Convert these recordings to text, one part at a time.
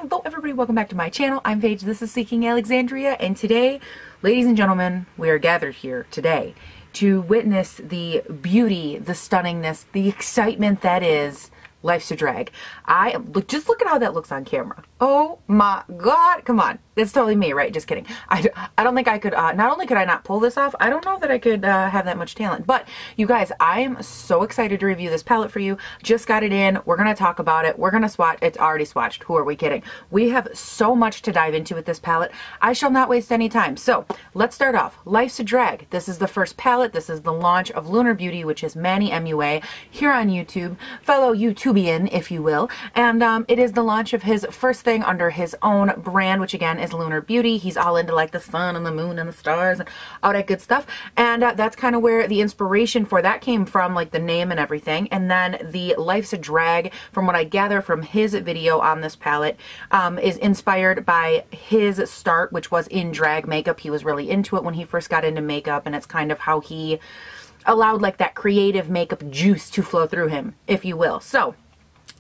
Hello everybody, welcome back to my channel. I'm Paige, this is Seeking Alexandria, and today, ladies and gentlemen, we are gathered here today to witness the beauty, the stunningness, the excitement that is Life's a Drag. Just look at how that looks on camera. Oh my god, come on. That's totally me, right? Just kidding. I don't think I could, not only could I not pull this off, I don't know that I could have that much talent. But you guys, I am so excited to review this palette for you. Just got it in. We're going to talk about it. We're going to swatch. It's already swatched. Who are we kidding? We have so much to dive into with this palette. I shall not waste any time. So let's start off. Life's a Drag. This is the first palette. This is the launch of Lunar Beauty, which is Manny MUA here on YouTube, fellow YouTubian, if you will. And it is the launch of his first thing under his own brand, which again is Lunar Beauty. He's all into like the sun and the moon and the stars and all that good stuff. And that's kind of where the inspiration for that came from, like the name and everything. And then the Life's a Drag, from what I gather from his video on this palette, is inspired by his start, which was in drag makeup. He was really into it when he first got into makeup, and it's kind of how he allowed like that creative makeup juice to flow through him, if you will. So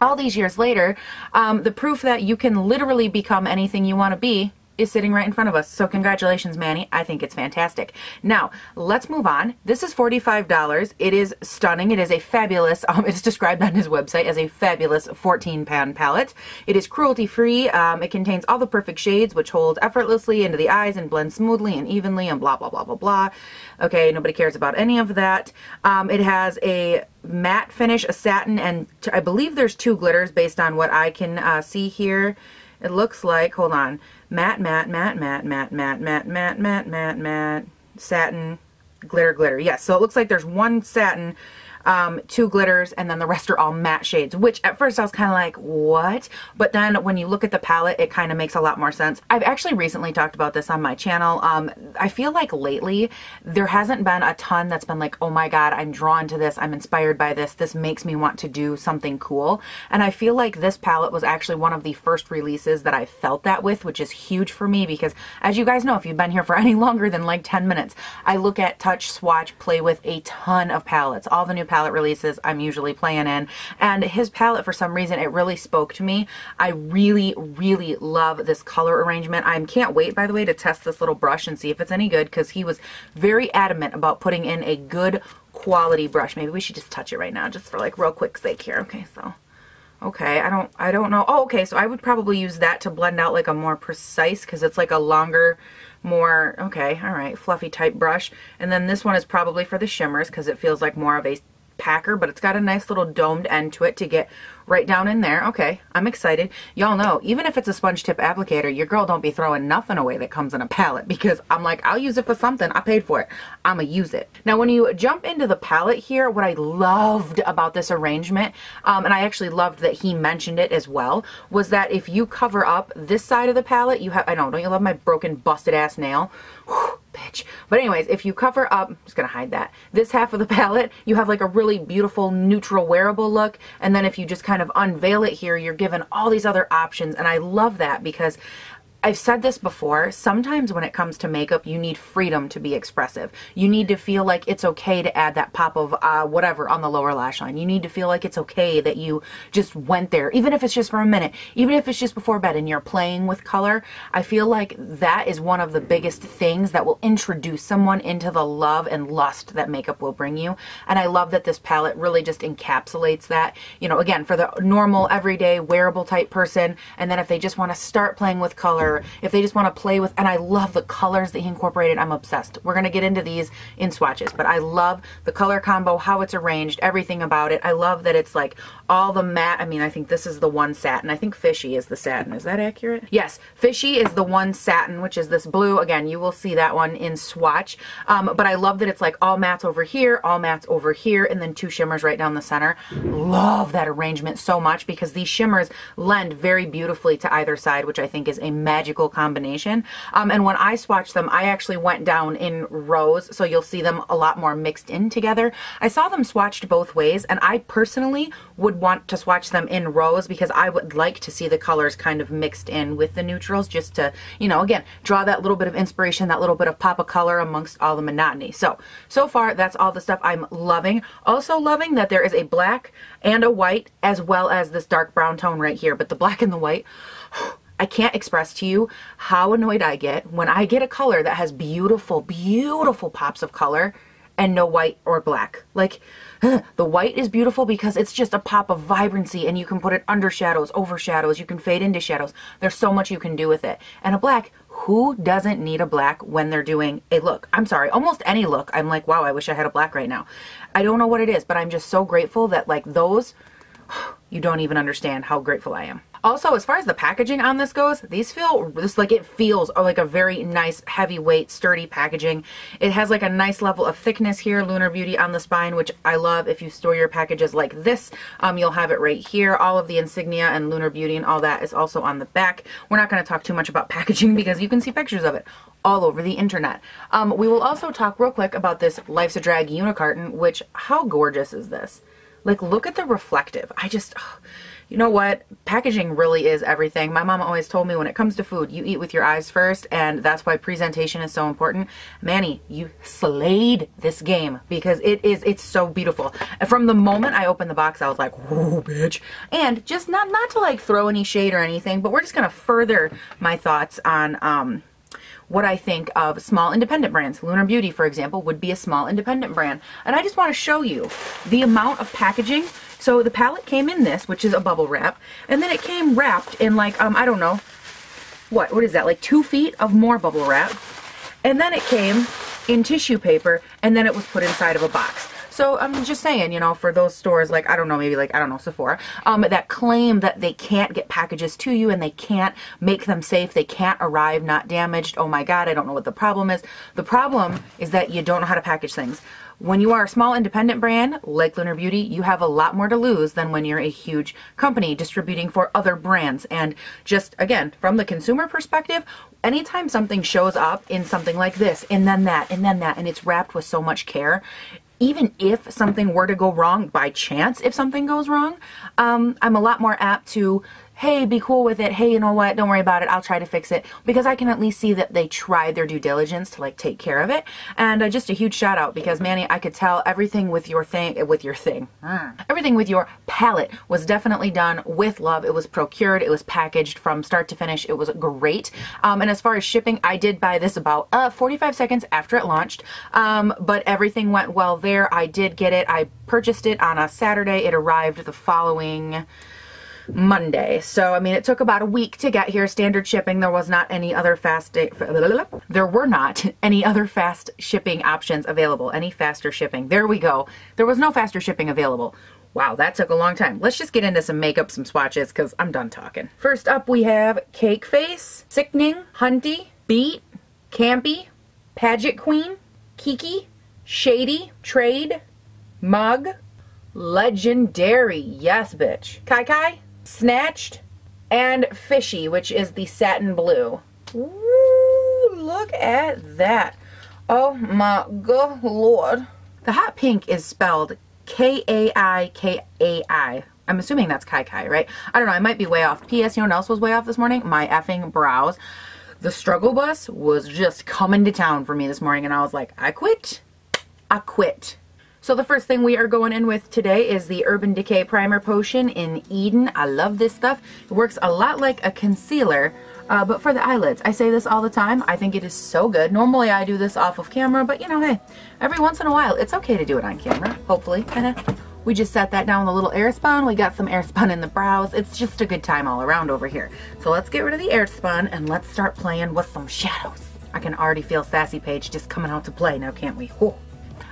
all these years later, the proof that you can literally become anything you want to be is sitting right in front of us. So congratulations, Manny. I think it's fantastic. Now, let's move on. This is $45. It is stunning. It is a fabulous, it's described on his website as a fabulous 14-pan palette. It is cruelty-free. It contains all the perfect shades, which hold effortlessly into the eyes and blend smoothly and evenly and blah, blah, blah, blah, blah. Okay, nobody cares about any of that. It has a matte finish, a satin, and I believe there's 2 glitters based on what I can see here. It looks like, hold on, matte, matte, matte, matte, matte, matte, matte, matte, matte, matte, matte, satin, glitter, glitter. Yes, so it looks like there's 1 satin, 2 glitters, and then the rest are all matte shades, which at first I was kind of like, what? But then when you look at the palette, it kind of makes a lot more sense. I've actually recently talked about this on my channel. I feel like lately there hasn't been a ton that's been like, oh my god, I'm drawn to this, I'm inspired by this, this makes me want to do something cool. And I feel like this palette was actually one of the first releases that I felt that with, which is huge for me because, as you guys know, if you've been here for any longer than like 10 minutes, I look at, touch, swatch, play with a ton of palettes. All the new palette releases I'm usually playing in, and his palette, for some reason, it really spoke to me. I really, really love this color arrangement. I can't wait, by the way, to test this little brush and see if it's any good, because he was very adamant about putting in a good quality brush. Maybe we should just touch it right now, just for like real quick sake here. Okay, so okay, I don't know. Oh, okay, so I would probably use that to blend out like a more precise, because it's like a longer, more, okay, all right, fluffy type brush. And then this one is probably for the shimmers, because it feels like more of a packer, but it's got a nice little domed end to it to get right down in there. Okay, I'm excited. Y'all know, even if it's a sponge tip applicator, your girl don't be throwing nothing away that comes in a palette, because I'm like, I'll use it for something. I paid for it. I'ma use it. Now, when you jump into the palette here, what I loved about this arrangement, and I actually loved that he mentioned it as well, was that if you cover up this side of the palette, you have, I know, don't you love my broken, busted ass nail? Whew, bitch. But anyways, if you cover up, I'm just gonna hide that, this half of the palette, you have like a really beautiful neutral wearable look. And then if you just kind of unveil it here, you're given all these other options. And I love that, because I've said this before, sometimes when it comes to makeup, you need freedom to be expressive. You need to feel like it's okay to add that pop of whatever on the lower lash line. You need to feel like it's okay that you just went there, even if it's just for a minute, even if it's just before bed and you're playing with color. I feel like that is one of the biggest things that will introduce someone into the love and lust that makeup will bring you. And I love that this palette really just encapsulates that, you know, again, for the normal, everyday, wearable type person. And then if they just want to start playing with color, if they just want to play with, and I love the colors that he incorporated. I'm obsessed. We're going to get into these in swatches, but I love the color combo, how it's arranged, everything about it. I love that it's like all the matte. I mean, I think this is the 1 satin. I think Fishy is the satin. Is that accurate? Yes, Fishy is the 1 satin, which is this blue. Again, you will see that one in swatch. But I love that it's like all mattes over here, all mattes over here, and then 2 shimmers right down the center. Love that arrangement so much, because these shimmers lend very beautifully to either side, which I think is a magical combination. And when I swatched them, I actually went down in rows, so you'll see them a lot more mixed in together. I saw them swatched both ways, and I personally would want to swatch them in rows, because I would like to see the colors kind of mixed in with the neutrals, just to, you know, again, draw that little bit of inspiration, that little bit of pop of color amongst all the monotony. So far, that's all the stuff I'm loving. Also loving that there is a black and a white, as well as this dark brown tone right here, but the black and the white, I can't express to you how annoyed I get when I get a color that has beautiful, beautiful pops of color and no white or black. Like, the white is beautiful because it's just a pop of vibrancy, and you can put it under shadows, over shadows, you can fade into shadows. There's so much you can do with it. And a black, who doesn't need a black when they're doing a look? I'm sorry, almost any look. I'm like, wow, I wish I had a black right now. I don't know what it is, but I'm just so grateful that like those, you don't even understand how grateful I am. Also, as far as the packaging on this goes, these feel just like it feels like a very nice, heavyweight, sturdy packaging. It has like a nice level of thickness here, Lunar Beauty on the spine, which I love. If you store your packages like this, you'll have it right here. All of the insignia and Lunar Beauty and all that is also on the back. We're not going to talk too much about packaging because you can see pictures of it all over the internet. We will also talk real quick about this Life's a Drag Unicarton, which, how gorgeous is this? Like, look at the reflective. You know what? Packaging really is everything. My mama always told me when it comes to food, you eat with your eyes first, and that's why presentation is so important. Manny, you slayed this game because it's so beautiful. And from the moment I opened the box, I was like, whoa, bitch. And just not to like throw any shade or anything, but we're just going to further my thoughts on what I think of small independent brands. Lunar Beauty, for example, would be a small independent brand. And I just want to show you the amount of packaging. So the palette came in this, which is a bubble wrap, and then it came wrapped in like, I don't know, what is that, like 2 feet of more bubble wrap. And then it came in tissue paper, and then it was put inside of a box. So I'm just saying, you know, for those stores like, I don't know, maybe like, I don't know, Sephora, that claim that they can't get packages to you and they can't make them safe, they can't arrive not damaged. Oh my God, I don't know what the problem is. The problem is that you don't know how to package things. When you are a small independent brand like Lunar Beauty, you have a lot more to lose than when you're a huge company distributing for other brands. And just, again, from the consumer perspective, anytime something shows up in something like this, and then that, and it's wrapped with so much care, even if something were to go wrong by chance, if something goes wrong, I'm a lot more apt to, hey, be cool with it. Hey, you know what? Don't worry about it. I'll try to fix it, because I can at least see that they tried their due diligence to like take care of it. And just a huge shout out, because Manny, I could tell everything with your everything with your palette was definitely done with love. It was procured. It was packaged from start to finish. It was great. And as far as shipping, I did buy this about 45 seconds after it launched. But everything went well there. I did get it. I purchased it on a Saturday. It arrived the following Monday. So, I mean, it took about a week to get here. Standard shipping. There was not any other there were not any other fast shipping options available. Any faster shipping. There we go. There was no faster shipping available. Wow, that took a long time. Let's just get into some makeup, some swatches, because I'm done talking. First up, we have Cake Face, Sickening, Hunty, Beat, Campy, Pageant Queen, Kiki, Shady, Trade, Mug, Legendary, yes bitch, Kai Kai, Snatched, and Fishy, which is the satin blue. Ooh, look at that. Oh my good lord. The hot pink is spelled K-A-I-K-A-I. I'm assuming that's Kai Kai, right? I don't know, I might be way off. P.S. You know what else was way off this morning? My effing brows. The struggle bus was just coming to town for me this morning, and I was like, I quit. I quit. So the first thing we are going in with today is the Urban Decay Primer Potion in Eden. I love this stuff. It works a lot like a concealer, but for the eyelids. I say this all the time. I think it is so good. Normally I do this off of camera, but you know, hey, every once in a while, it's okay to do it on camera, hopefully. We just set that down with a little Airspun. We got some Airspun in the brows. It's just a good time all around over here. So let's get rid of the Airspun and let's start playing with some shadows. I can already feel Sassy Paige just coming out to play now, can't we? Whew.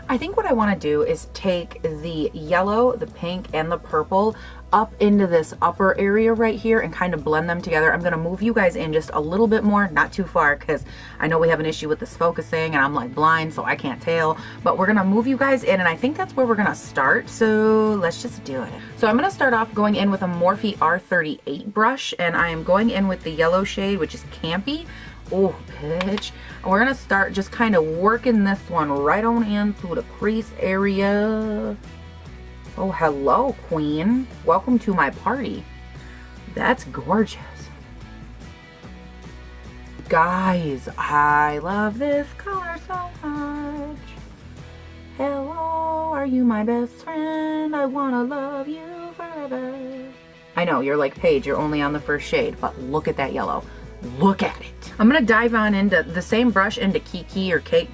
I think what I want to do is take the yellow, the pink, and the purple up into this upper area right here and kind of blend them together. I'm going to move you guys in just a little bit more, not too far, because I know we have an issue with this focusing and I'm like blind, so I can't tell. But we're going to move you guys in, and I think that's where we're going to start. So let's just do it. So I'm going to start off going in with a Morphe R38 brush, and I am going in with the yellow shade, which is Campy. Oh, bitch. And we're going to start just kind of working this one right on into the crease area. Oh, hello, queen. Welcome to my party. That's gorgeous. Guys, I love this color so much. Hello, are you my best friend? I want to love you forever. I know, you're like, Paige, you're only on the first shade, but look at that yellow. Look at it. I'm gonna dive on into the same brush into Kiki or Kai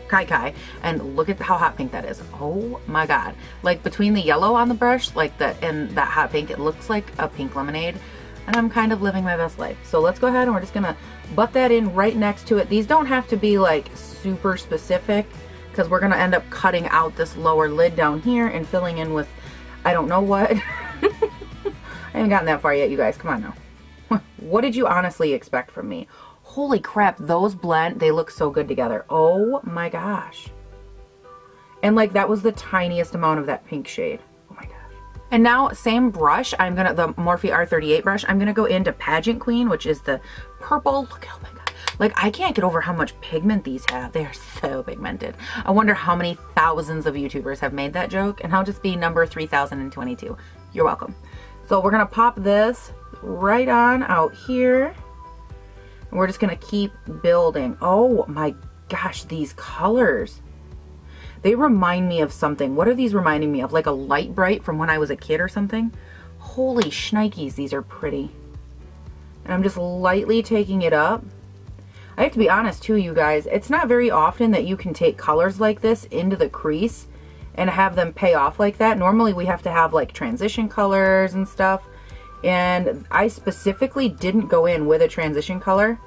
Kai, and look at how hot pink that is. Oh my God. Like between the yellow on the brush, like and that hot pink, it looks like a pink lemonade, and I'm kind of living my best life. So let's go ahead and we're just gonna butt that in right next to it. These don't have to be like super specific because we're gonna end up cutting out this lower lid down here and filling in with, I don't know what. I haven't gotten that far yet, you guys, come on now. What did you honestly expect from me? Holy crap, those blend, they look so good together. Oh my gosh. And like that was the tiniest amount of that pink shade. Oh my gosh. And now same brush, the Morphe R38 brush, I'm gonna go into Pageant Queen, which is the purple. Look, oh my God. Like I can't get over how much pigment these have. They are so pigmented. I wonder how many thousands of YouTubers have made that joke, and I'll just be number 3022. You're welcome. So we're gonna pop this right on out here. And we're just gonna keep building. Oh my gosh, these colors. They remind me of something. What are these reminding me of? Like a Light Bright from when I was a kid or something? Holy shnikes, these are pretty. And I'm just lightly taking it up. I have to be honest too, you guys, it's not very often that you can take colors like this into the crease and have them pay off like that. Normally we have to have like transition colors and stuff. And I specifically didn't go in with a transition color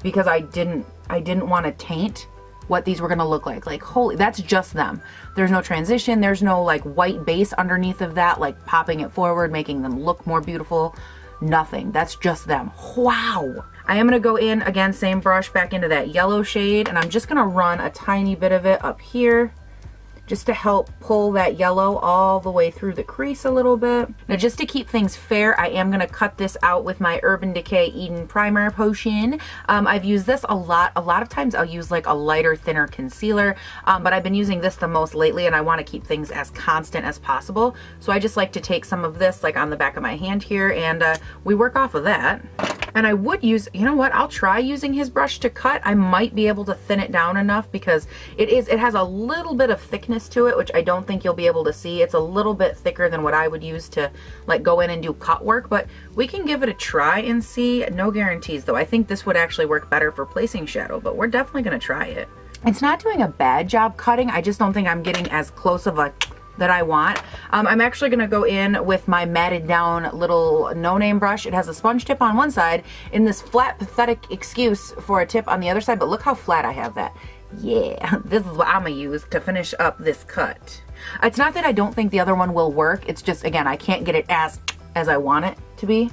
because I didn't want to taint what these were gonna look like. Like, holy, that's just them. There's no transition, there's no like white base underneath of that, like popping it forward, making them look more beautiful. Nothing, that's just them. Wow. I am gonna go in, again, same brush, back into that yellow shade, and I'm just gonna run a tiny bit of it up here, just to help pull that yellow all the way through the crease a little bit. Now just to keep things fair, I am gonna cut this out with my Urban Decay Eden Primer Potion. I've used this a lot. A lot of times I'll use like a lighter, thinner concealer, but I've been using this the most lately, and I wanna keep things as constant as possible. So I just like to take some of this like on the back of my hand here, and we work off of that. And I would use, you know what, I'll try using his brush to cut. I might be able to thin it down enough because it has a little bit of thickness to it, which I don't think you'll be able to see. It's a little bit thicker than what I would use to like go in and do cut work, but we can give it a try and see. No guarantees though. I think this would actually work better for placing shadow, but we're definitely gonna try it. It's not doing a bad job cutting. I just don't think I'm getting as close of a that I want. I'm actually gonna go in with my matted down little no-name brush. It has a sponge tip on one side and this flat, pathetic excuse for a tip on the other side, but look how flat I have that. Yeah, this is what I'm gonna use to finish up this cut. It's not that I don't think the other one will work, it's just, again, I can't get it as I want it to be.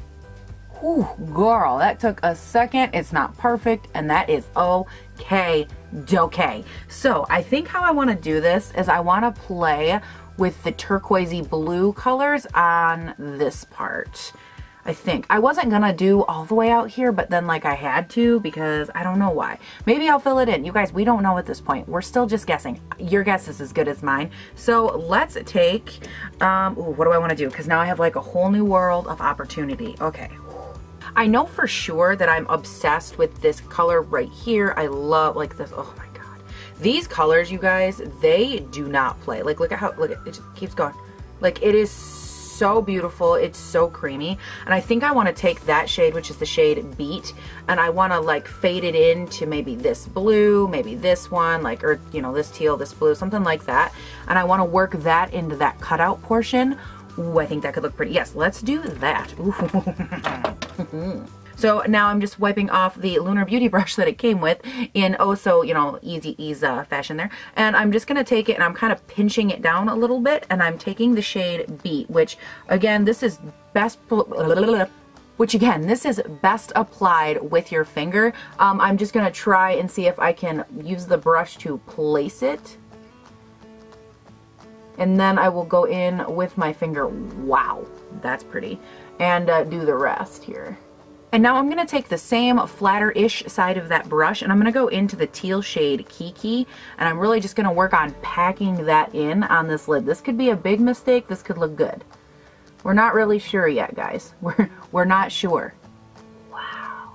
Whew, girl, that took a second. It's not perfect, and that is okay. So I think how I wanna do this is I wanna play with the turquoisey blue colors on this part. I think. I wasn't gonna do all the way out here, but then like I had to because I don't know why. Maybe I'll fill it in. You guys, we don't know at this point. We're still just guessing. Your guess is as good as mine. So let's take, ooh, what do I wanna do? Because now I have like a whole new world of opportunity. Okay. I know for sure that I'm obsessed with this color right here. I love like this, oh my God. These colors, you guys, they do not play. Like, look at how, look at, it just keeps going. Like, it is so beautiful. It's so creamy. And I think I want to take that shade, which is the shade Beat, and I want to like fade it into maybe this blue, maybe this one, like, or, you know, this teal, this blue, something like that. And I want to work that into that cutout portion. Ooh, I think that could look pretty. Yes, let's do that. Ooh. So now I'm just wiping off the Lunar Beauty brush that it came with in oh so, you know, easy ease fashion there. And I'm just gonna take it and I'm kind of pinching it down a little bit, and I'm taking the shade Beat, which again, this is best applied with your finger. I'm just gonna try and see if I can use the brush to place it. And then I will go in with my finger. Wow, that's pretty. And do the rest here. And now I'm gonna take the same flatter-ish side of that brush and I'm gonna go into the teal shade Kiki, and I'm really just gonna work on packing that in on this lid. This could be a big mistake, this could look good. We're not really sure yet, guys. We're not sure. Wow.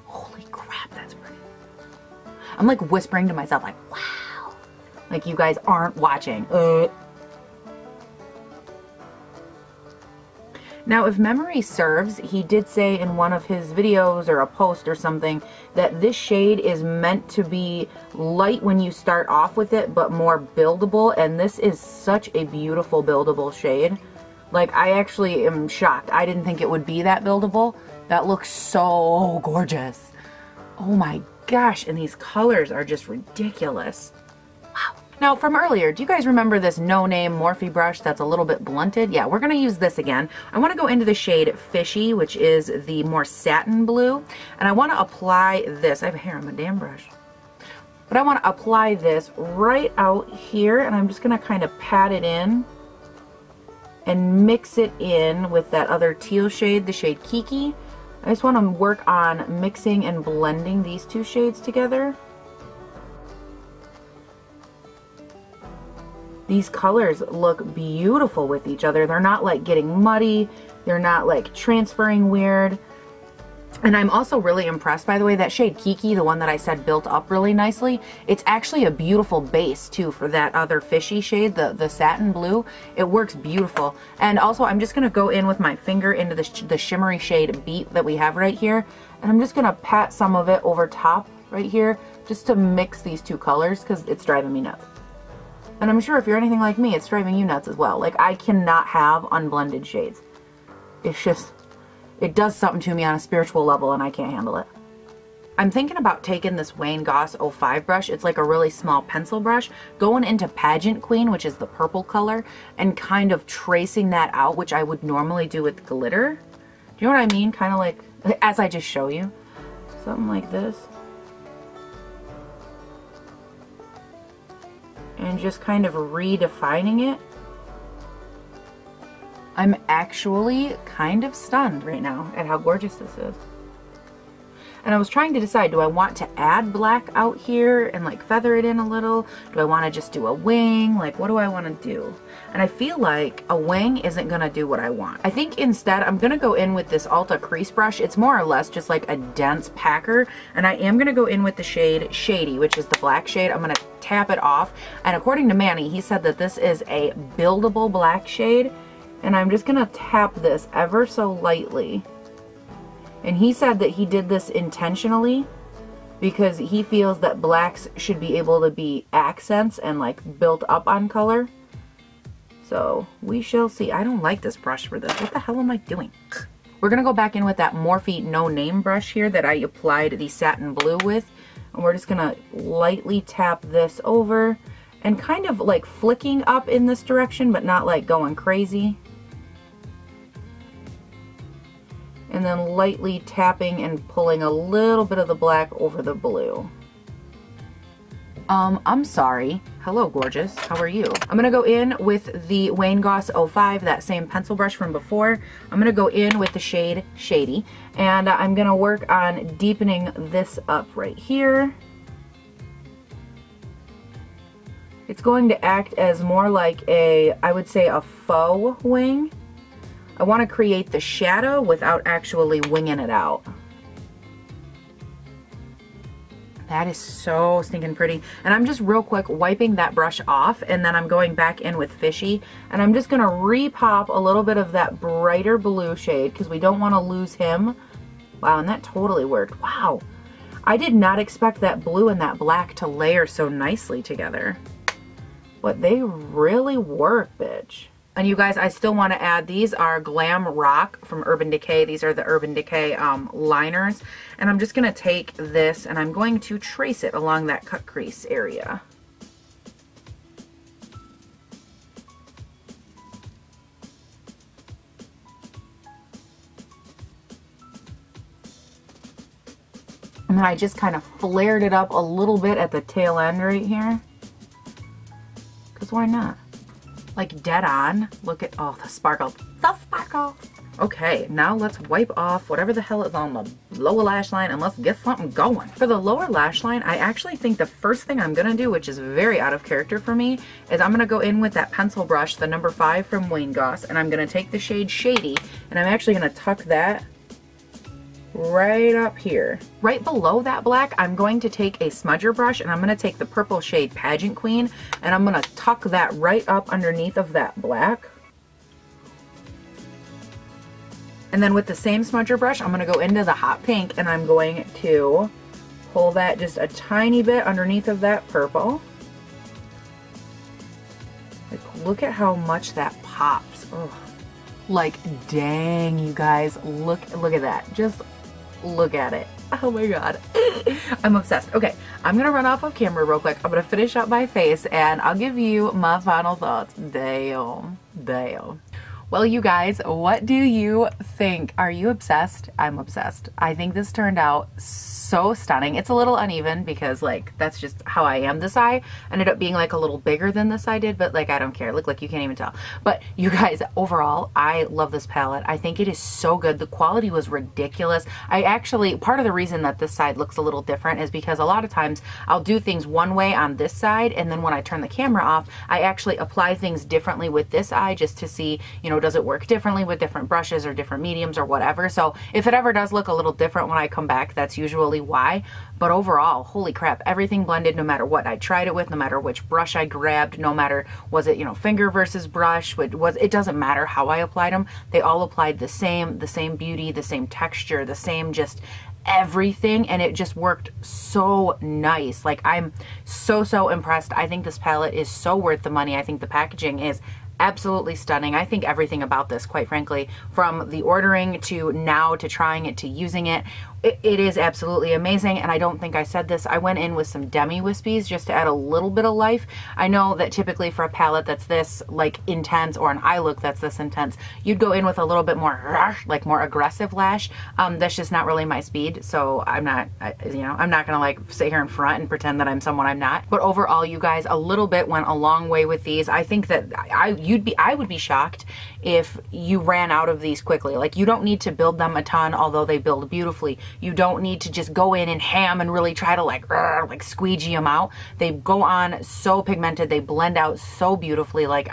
Holy crap, that's pretty. I'm like whispering to myself like, wow. Like you guys aren't watching. Now, if memory serves, he did say in one of his videos or a post or something that this shade is meant to be light when you start off with it, but more buildable, and this is such a beautiful buildable shade. Like, I actually am shocked. I didn't think it would be that buildable. That looks so gorgeous. Oh my gosh, and these colors are just ridiculous. Wow. Now, from earlier, do you guys remember this no-name Morphe brush that's a little bit blunted? Yeah, we're going to use this again. I want to go into the shade Fishy, which is the more satin blue, and I want to apply this. I have hair on my damn brush. But I want to apply this right out here, and I'm just going to kind of pat it in and mix it in with that other teal shade, the shade Kiki. I just want to work on mixing and blending these two shades together. These colors look beautiful with each other. They're not like getting muddy. They're not like transferring weird. And I'm also really impressed, by the way, that shade Kiki, the one that I said built up really nicely, it's actually a beautiful base too for that other fishy shade, the satin blue. It works beautiful. And also I'm just gonna go in with my finger into the shimmery shade Beat that we have right here. And I'm just gonna pat some of it over top right here just to mix these two colors because it's driving me nuts. And I'm sure if you're anything like me, it's driving you nuts as well. Like, I cannot have unblended shades. It's just, it does something to me on a spiritual level and I can't handle it. I'm thinking about taking this Wayne Goss 05 brush. It's like a really small pencil brush, going into Pageant Queen, which is the purple color, and kind of tracing that out, which I would normally do with glitter. Do you know what I mean? Kind of like, as I just show you. Something like this. And just kind of redefining it. I'm actually kind of stunned right now at how gorgeous this is. And I was trying to decide, do I want to add black out here and like feather it in a little? Do I want to just do a wing? Like, what do I want to do? And I feel like a wing isn't going to do what I want. I think instead I'm going to go in with this Ulta crease brush. It's more or less just like a dense packer. And I am going to go in with the shade Shady, which is the black shade. I'm going to tap it off. And according to Manny, he said that this is a buildable black shade. And I'm just going to tap this ever so lightly. And he said that he did this intentionally because he feels that blacks should be able to be accents and like built up on color. So we shall see. I don't like this brush for this. What the hell am I doing? We're going to go back in with that Morphe No Name brush here that I applied the satin blue with. And we're just going to lightly tap this over and kind of like flicking up in this direction, but not like going crazy. And then lightly tapping and pulling a little bit of the black over the blue. I'm sorry. Hello, gorgeous. How are you? I'm gonna go in with the Wayne Goss 05, that same pencil brush from before. I'm gonna go in with the shade Shady, and I'm gonna work on deepening this up right here. It's going to act as more like a, I would say, a faux wing. I want to create the shadow without actually winging it out. That is so stinking pretty. And I'm just real quick wiping that brush off, and then I'm going back in with Fishy, and I'm just going to repop a little bit of that brighter blue shade because we don't want to lose him. Wow, and that totally worked. Wow. I did not expect that blue and that black to layer so nicely together. But they really work, bitch. And you guys, I still want to add, these are Glam Rock from Urban Decay. These are the Urban Decay liners. And I'm just going to take this and I'm going to trace it along that cut crease area. And then I just kind of flared it up a little bit at the tail end right here. Because why not? Like dead on. Look at, oh, the sparkle. The sparkle. Okay, now let's wipe off whatever the hell is on the lower lash line and let's get something going. For the lower lash line, I actually think the first thing I'm gonna do, which is very out of character for me, is I'm gonna go in with that pencil brush, the number 5 from Wayne Goss, and I'm gonna take the shade Shady, and I'm actually gonna tuck that right up here. Right below that black, I'm going to take a smudger brush and I'm going to take the purple shade Pageant Queen and I'm going to tuck that right up underneath of that black. And then with the same smudger brush, I'm going to go into the hot pink and I'm going to pull that just a tiny bit underneath of that purple. Like, look at how much that pops. Oh, like, dang, you guys, look at that. Just look at it. Oh my God. I'm obsessed. Okay, I'm gonna run off of camera real quick. I'm gonna finish up my face and I'll give you my final thoughts. Damn. Well, you guys, what do you think? Are you obsessed? I'm obsessed. I think this turned out so stunning. It's a little uneven because, like, that's just how I am. This eye ended up being like a little bigger than this eye did, but like, I don't care. Look, like, you can't even tell. But you guys, overall, I love this palette. I think it is so good. The quality was ridiculous. I actually, part of the reason that this side looks a little different is because a lot of times I'll do things one way on this side, and then when I turn the camera off, I actually apply things differently with this eye just to see, you know, does it work differently with different brushes or different mediums or whatever. So if it ever does look a little different when I come back, that's usually why. But overall, holy crap, everything blended no matter what I tried it with, no matter which brush I grabbed, no matter was it, you know, finger versus brush, it doesn't matter how I applied them. They all applied the same beauty, the same texture, the same just everything, and it just worked so nice. Like, I'm so impressed. I think this palette is so worth the money. I think the packaging is absolutely stunning. I think everything about this, quite frankly, from the ordering to now to trying it to using it, it is absolutely amazing. And I don't think I said this, I went in with some demi wispies just to add a little bit of life. I know that typically for a palette that's this like intense, or an eye look that's this intense, you'd go in with a little bit more like more aggressive lash. That's just not really my speed, so I'm not, you know, I'm not gonna like sit here in front and pretend that I'm someone I'm not. But overall, you guys, a little bit went a long way with these. I think that I would be shocked if you ran out of these quickly. Like, you don't need to build them a ton, although they build beautifully. You don't need to just go in and ham and really try to like squeegee them out. They go on so pigmented, they blend out so beautifully. Like,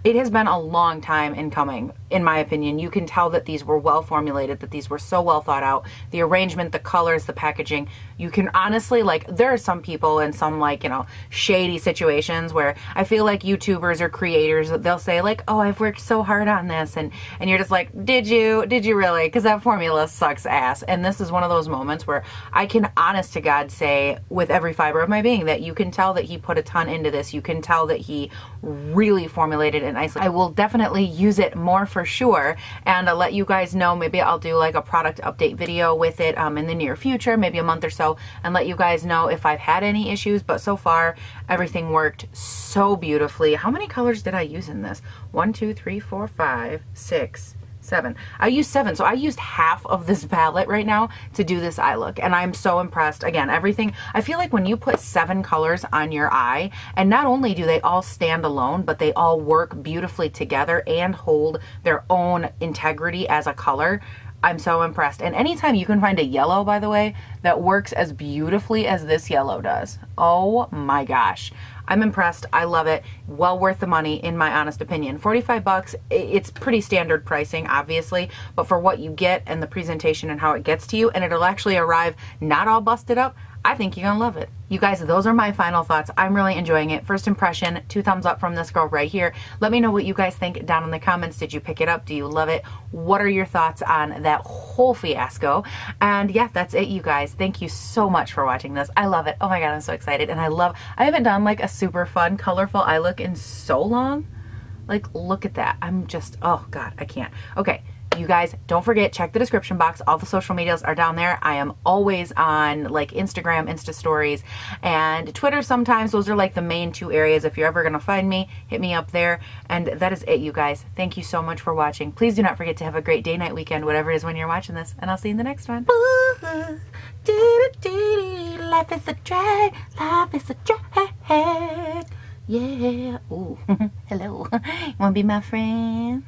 it has been a long time in coming, in my opinion. You can tell that these were well formulated, that these were so well thought out. The arrangement, the colors, the packaging, you can honestly, like, there are some people in some, like, you know, shady situations where I feel like YouTubers or creators, they'll say like, oh, I've worked so hard on this, and you're just like, did you really? Because that formula sucks ass. And this is one of those moments where I can honest to God say with every fiber of my being that you can tell that he put a ton into this. You can tell that he really formulated it nicely. I will definitely use it more for sure, and I'll let you guys know. Maybe I'll do like a product update video with it in the near future, maybe a month or so, and let you guys know if I've had any issues. But so far, everything worked so beautifully. How many colors did I use in this? 1, 2, 3, 4, 5, 6, 7. I used 7, so I used half of this palette right now to do this eye look, and I'm so impressed. Again, everything, I feel like when you put 7 colors on your eye, and not only do they all stand alone, but they all work beautifully together and hold their own integrity as a color, I'm so impressed. And anytime you can find a yellow, by the way, that works as beautifully as this yellow does, oh my gosh, I'm impressed. I love it. Well worth the money, in my honest opinion. 45 bucks, it's pretty standard pricing, obviously, but for what you get and the presentation and how it gets to you, and it'll actually arrive not all busted up, I think you're gonna love it. You guys, those are my final thoughts. I'm really enjoying it. First impression, 2 thumbs up from this girl right here. Let me know what you guys think down in the comments. Did you pick it up? Do you love it? What are your thoughts on that whole fiasco? And yeah, that's it, you guys. Thank you so much for watching this. I love it. Oh my God, I'm so excited. And I haven't done like a super fun, colorful eye look in so long. Like, look at that. I'm just, oh God, I can't. Okay. You guys, don't forget, check the description box. All the social medias are down there. I am always on like Instagram, Insta stories, and Twitter sometimes. Those are like the main 2 areas. If you're ever going to find me, hit me up there. And that is it, you guys. Thank you so much for watching. Please do not forget to have a great day, night, weekend, whatever it is when you're watching this. And I'll see you in the next one. Life is a drag. Life is a drag. Yeah. Ooh. Hello. You want to be my friend?